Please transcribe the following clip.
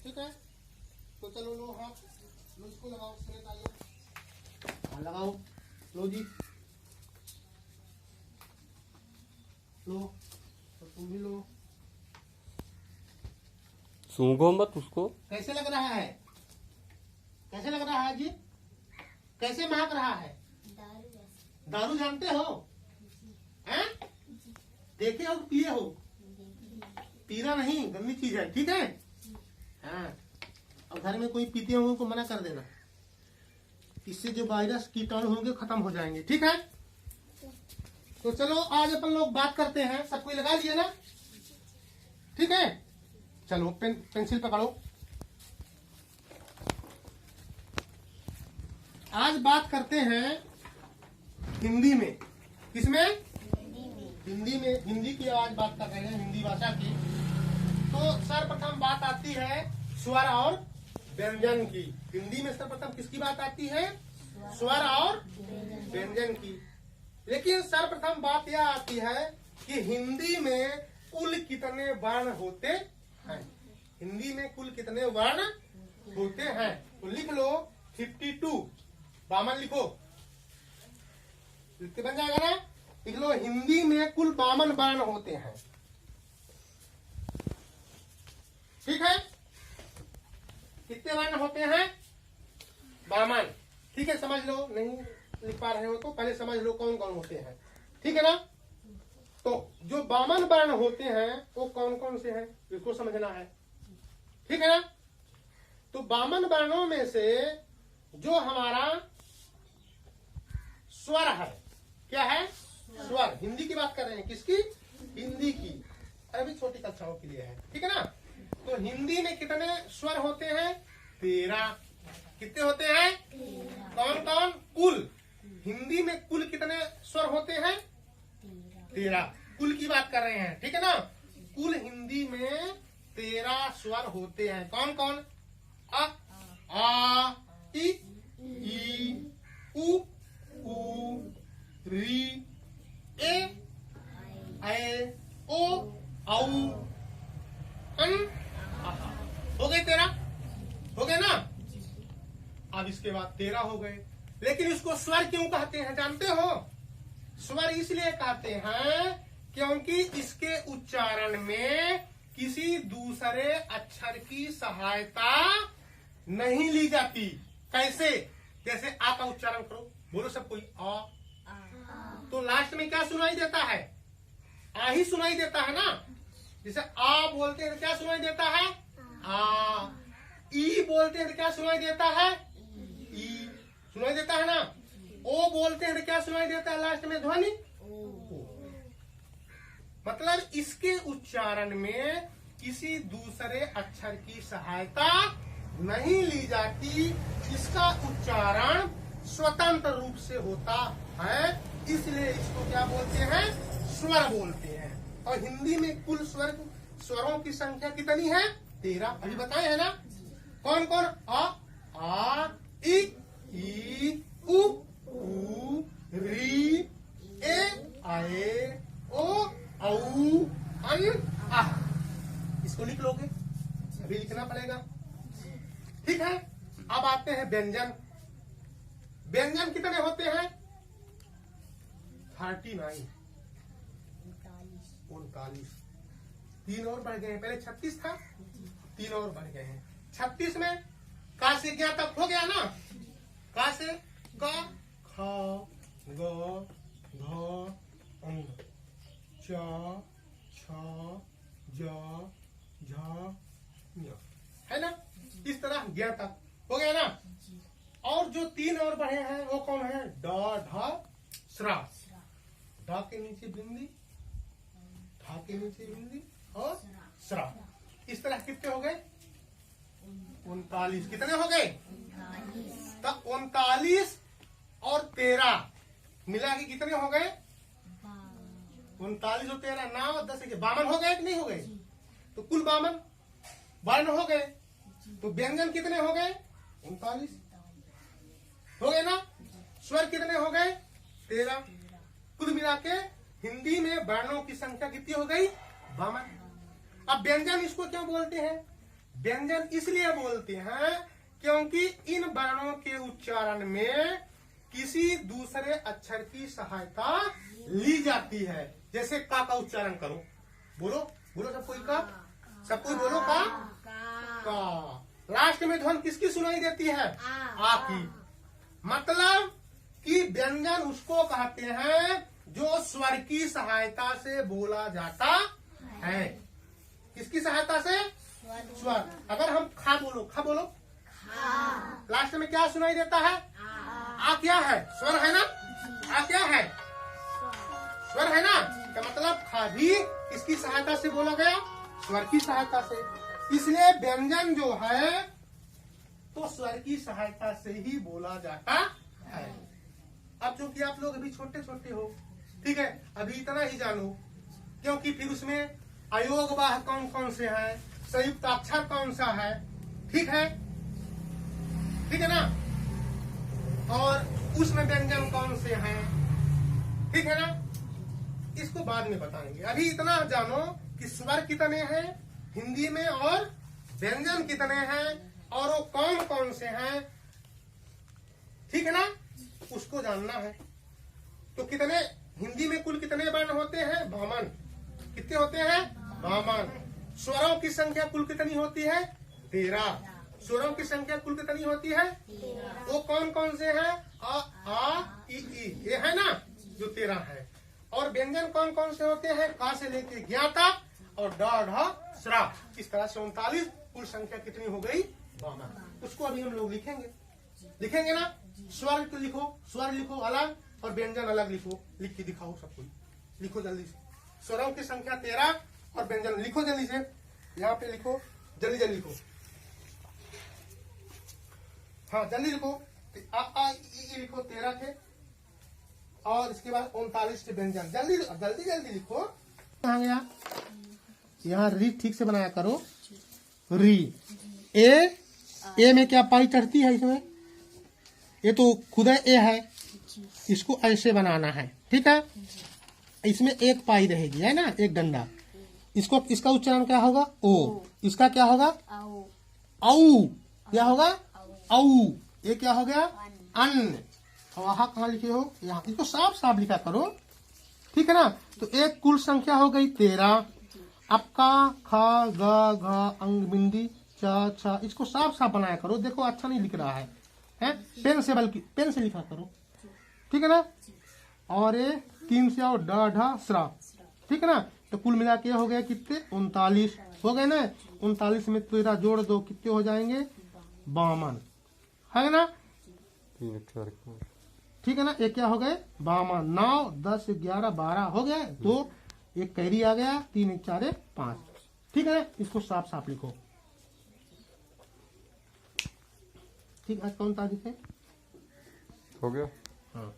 ठीक है। तो चलो लो हाथ लो, इसको लगाओ, सिरे तालियां हाँ लगाओ, लो जी लो, तो तुम भी लो। सूंघो मत उसको। कैसे लग रहा है, कैसे लग रहा है जी, कैसे महक रहा है? दारू जानते हो? हैं? देखे हो, पिए हो? पीना नहीं, गंदी चीज है, ठीक है। हाँ, और घर में कोई पीते होंगे उनको मना कर देना, इससे जो वायरस कीटाणु होंगे खत्म हो जाएंगे, ठीक है। तो चलो आज अपन लोग बात करते हैं, सब कोई लगा लिया ना, ठीक है। चलो पेंसिल पकड़ो। आज बात करते हैं हिंदी में, किसमें? हिंदी में, हिंदी की आज बात कर रहे हैं, हिंदी भाषा की। तो सर्वप्रथम बात आती है स्वर और व्यंजन की। हिंदी में सर्वप्रथम किसकी बात आती है? स्वर और व्यंजन की। लेकिन सर्वप्रथम बात यह आती है कि हिंदी में कुल कितने वर्ण होते हैं। हिंदी में कुल कितने वर्ण होते हैं? तो लिख लो 52। बामन लिखो, लिख के बन जाएगा ना। लिख लो हिंदी में कुल 52 वर्ण होते हैं, ठीक है। कितने वर्ण होते हैं? 52, ठीक है। समझ लो, नहीं लिख पा रहे हो तो पहले समझ लो कौन कौन होते हैं, ठीक है ना। तो जो 52 वर्ण होते हैं वो कौन कौन से हैं, इसको समझना है, ठीक है ना। तो 52 वर्णों में से जो हमारा स्वर है, क्या है? स्वर। हिंदी की बात कर रहे हैं, किसकी? हिंदी की, अभी छोटी कक्षाओं के लिए है, ठीक है ना। तो हिंदी में कितने स्वर होते हैं? 13। कितने होते हैं? कौन कौन? कुल हिंदी में कुल कितने स्वर होते हैं? 13। कुल की बात कर रहे हैं, ठीक है ना। कुल हिंदी में 13 स्वर होते हैं। कौन कौन? अ, आ, इ, उ, री, ए, ऐ, ओ, औ, अन, आहा। हो गए 13? हो गए ना। अब इसके बाद 13 हो गए, लेकिन इसको स्वर क्यों कहते हैं जानते हो? स्वर इसलिए कहते हैं क्योंकि इसके उच्चारण में किसी दूसरे अक्षर की सहायता नहीं ली जाती। कैसे? जैसे आ का उच्चारण करो, बोलो सब कोई आ, तो लास्ट में क्या सुनाई देता है? आ ही सुनाई देता है ना। जैसे आ बोलते हैं तो क्या सुनाई देता है? आ। ई बोलते हैं तो क्या सुनाई देता है? ई सुनाई देता है ना। ओ बोलते हैं तो क्या सुनाई देता है लास्ट में? ध्वनि। मतलब इसके उच्चारण में किसी दूसरे अक्षर की सहायता नहीं ली जाती, इसका उच्चारण स्वतंत्र रूप से होता है, इसलिए इसको क्या बोलते हैं? स्वर बोलते हैं। और हिंदी में कुल स्वरों की संख्या कितनी है? 13। अभी बताए है ना। कौन कौन? अ, आ, ई, उ, री, ए, ऐ, ओ, औ, अन, आह। इसको लिख लोगे, अभी लिखना पड़ेगा, ठीक है। अब आते हैं व्यंजन। व्यंजन कितने होते हैं? 39, 39। 3 और बढ़ गए हैं, पहले 36 था, 3 और बढ़ गए हैं। 36 में का से क्या तक हो गया ना। का से क, ख, ग, घ, अंग, च, छ, ज, झ, ञ, है ना। इस तरह ज्ञ तक हो गया ना। और जो 3 और बढ़े हैं वो कौन है? ड, ढ, स्रा। ढ के नीचे बिंदी, ढ के नीचे बिंदी और स्रा। इस तरह कितने हो गए? 39। कितने हो गए? तो 39 और 13 मिला के कितने हो गए? 39 और 13, 9, 10, 52 हो गए कि नहीं हो गए? तो कुल 52 वर्ण हो गए। तो व्यंजन कितने हो गए? 39 हो गए ना। स्वर कितने हो गए? 13। कुल मिला के हिंदी में वर्णों की संख्या कितनी हो गई? 52। अब व्यंजन इसको क्या बोलते हैं? व्यंजन इसलिए बोलते हैं क्योंकि इन वर्णों के उच्चारण में किसी दूसरे अक्षर की सहायता ली जाती है। जैसे का उच्चारण करो, बोलो बोलो सब कोई का, सब कोई बोलो का। लास्ट में ध्वनि किसकी सुनाई देती है? आ की। मतलब कि व्यंजन उसको कहते हैं जो स्वर की सहायता से बोला जाता है। किसकी सहायता से? स्वर। अगर हम खा बोलो लास्ट में क्या सुनाई देता है? आ क्या है? स्वर है ना? आ क्या है? स्वर है ना? तो मतलब खा भी किसकी सहायता से बोला गया? स्वर की सहायता से। इसलिए व्यंजन जो है तो स्वर की सहायता से ही बोला जाता है। अब चूंकि आप लोग अभी छोटे छोटे हो, ठीक है, अभी इतना ही जानो, क्योंकि फिर उसमें अयोगवाह कौन कौन से हैं, संयुक्त अक्षर कौन सा है, ठीक है ना, और उसमें व्यंजन कौन से हैं, ठीक है ना, इसको बाद में बताएंगे। अभी इतना जानो कि स्वर कितने हैं हिंदी में और व्यंजन कितने हैं और वो कौन कौन से हैं, ठीक है ना, उसको जानना है। तो कितने हिंदी में कुल कितने वर्ण होते हैं? 52। कितने होते हैं? 52। स्वरों की संख्या कुल कितनी होती है? 13। स्वरों की संख्या कुल कितनी होती है? 13। वो कौन कौन से हैं? आ ई, ये है ना, जो 13 है। और व्यंजन कौन कौन से होते हैं? का से लेके ज्ञा तक और ड ढ स्रा। इस तरह से 39 कुल संख्या कितनी हो गई? 52। उसको अभी हम लोग लिखेंगे ना। स्वर तो लिखो, स्वर लिखो अलग और व्यंजन अलग लिखो। लिख के दिखाओ सबको, लिखो जल्दी से। स्वरों की संख्या 13 और व्यंजन लिखो जल्दी से। यहाँ पे लिखो, जल्दी लिखो। हाँ जल्दी लिखो। आ ई लिखो 13 थे और इसके बाद 39 थे व्यंजन। जल्दी लिखो। कहाँ गया? यहाँ री ठीक से बनाया करो। री ए में क्या पाई चढ़ती है? इसमें ये तो खुद ए है, इसको ऐसे बनाना है, ठीक है। इसमें एक पाई रहेगी, है ना, एक डंडा। इसका उच्चारण क्या होगा? ओ। इसका क्या होगा? औ। क्या होगा? औ। ये क्या हो गया? अन। और वहां कहाँ लिखे हो? यहाँ। इसको साफ साफ लिखा करो, ठीक है ना। तो एक कुल संख्या हो गई 13। अब का खा ग घ अंग बिंदी च छ, इसको साफ साफ बनाया करो। देखो अच्छा नहीं लिख रहा है, पेन से, बल्कि पेन से लिखा करो, ठीक है ना। और ये 3 से और ड ढ स्रा, ठीक है ना। तो कुल मिला के हो गया कितने? 39 हो गए ना। 39 में 13 जोड़ दो, कितने हो जाएंगे? 52, है ना। 3 अक्षर, ठीक है ना। एक क्या हो गए? 52। 9 10 11 12 हो गए। 2 एक कैरी आ गया। 3 1 4 5, ठीक है ना। इसको साफ साफ लिखो, ठीक है। कौन तारीख है? हो गया। हाँ।